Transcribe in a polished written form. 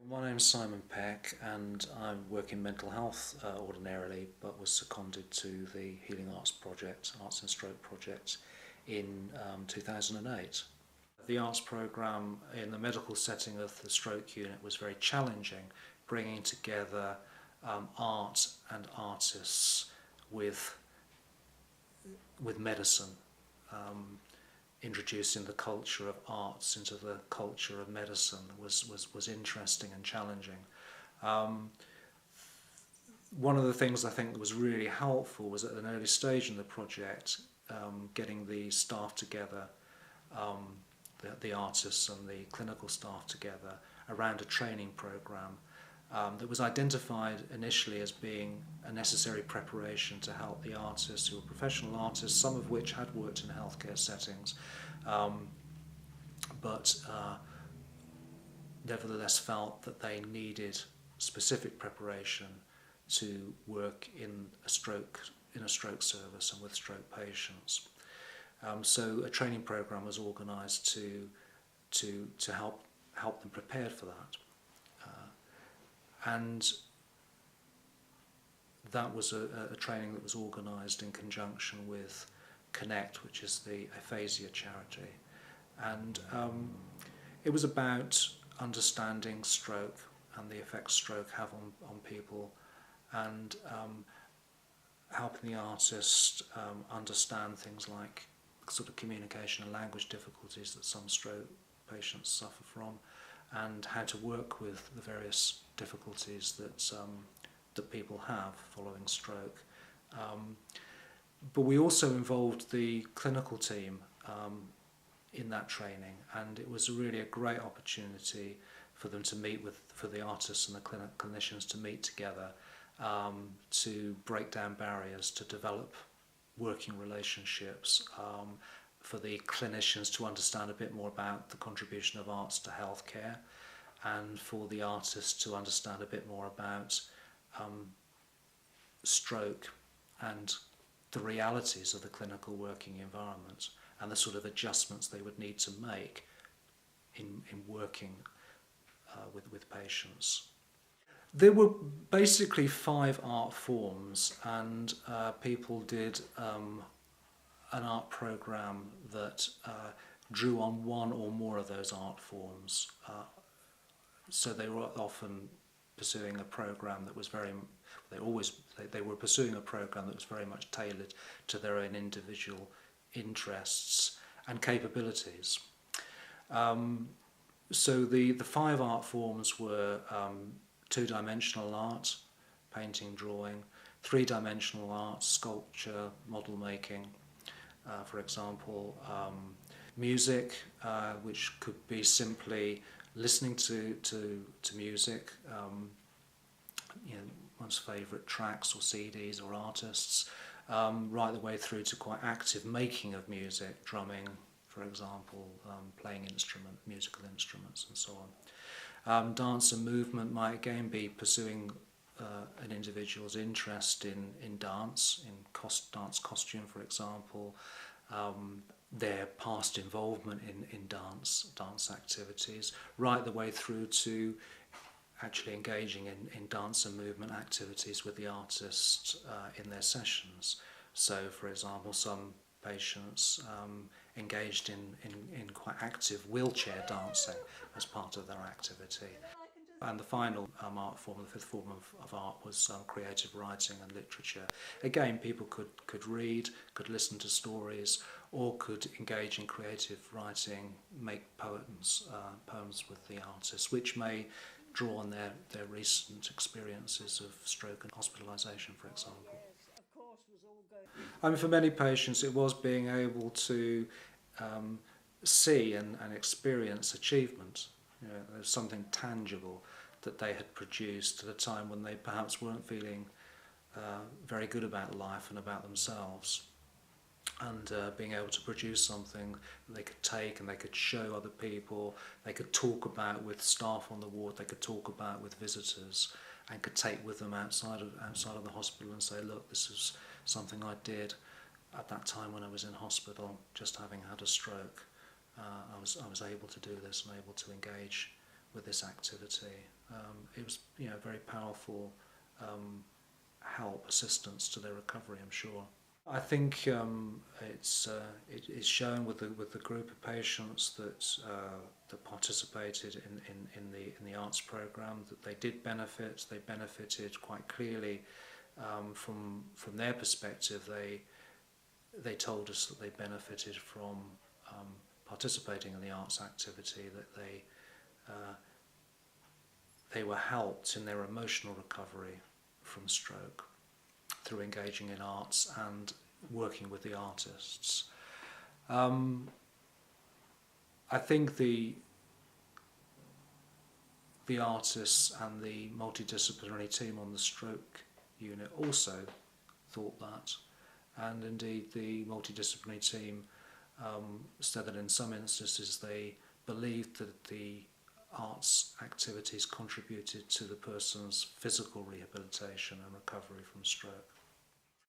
My name's Simon Peck and I work in mental health ordinarily, but was seconded to the Healing Arts Project, Arts and Stroke Project in 2008. The arts programme in the medical setting of the stroke unit was very challenging, bringing together art and artists with medicine. Introducing the culture of arts into the culture of medicine was interesting and challenging. One of the things I think that was really helpful was at an early stage in the project, getting the staff together, the artists and the clinical staff together around a training programme that was identified initially as being a necessary preparation to help the artists who were professional artists, some of which had worked in healthcare settings, but nevertheless felt that they needed specific preparation to work in a stroke service and with stroke patients. So a training programme was organised to help them prepare for that. And that was a training that was organised in conjunction with Connect, which is the aphasia charity. And it was about understanding stroke and the effects stroke have on people, and helping the artist understand things like sort of communication and language difficulties that some stroke patients suffer from, and how to work with the various difficulties that people have following stroke. But we also involved the clinical team in that training, and it was really a great opportunity for them to meet for the artists and the clinicians to meet together, to break down barriers, to develop working relationships, for the clinicians to understand a bit more about the contribution of arts to healthcare, and for the artists to understand a bit more about stroke and the realities of the clinical working environment and the sort of adjustments they would need to make in working with patients. There were basically 5 art forms, and people did an art programme that drew on one or more of those art forms. So they were often pursuing a programme that was they were pursuing a programme that was very much tailored to their own individual interests and capabilities. So the 5 art forms were 2-dimensional art, painting, drawing; 3-dimensional art, sculpture, model making, for example; music, which could be simply listening to music, one's favourite tracks or CDs or artists, right the way through to quite active making of music, drumming, for example, playing musical instruments and so on. Dance and movement might again be pursuing an individual's interest in dance, dance costume, for example, their past involvement in dance activities, right the way through to actually engaging in dance and movement activities with the artist in their sessions. So, for example, some patients engaged in quite active wheelchair dancing as part of their activity. And the final art form, the 5th form of art, was creative writing and literature. Again, people could read, could listen to stories, or could engage in creative writing, make poems with the artists, which may draw on their recent experiences of stroke and hospitalisation, for example. I mean, for many patients, it was being able to see and experience achievement. There's something tangible that they had produced at a time when they perhaps weren't feeling very good about life and about themselves. And being able to produce something that they could take and they could show other people, they could talk about with staff on the ward, they could talk about with visitors, and could take with them outside of the hospital and say, look, this is something I did at that time when I was in hospital, just having had a stroke. I was able to do this and able to engage with this activity. it was, very powerful help, assistance to their recovery, I'm sure. I think it is shown with the group of patients that participated in the arts program that they did benefit. They benefited quite clearly from their perspective. They told us that they benefited from participating in the arts activity. That they were helped in their emotional recovery from stroke through engaging in arts and working with the artists. I think the artists and the multidisciplinary team on the stroke unit also thought that, and indeed the multidisciplinary team said that in some instances they believed that the arts activities contributed to the person's physical rehabilitation and recovery from stroke.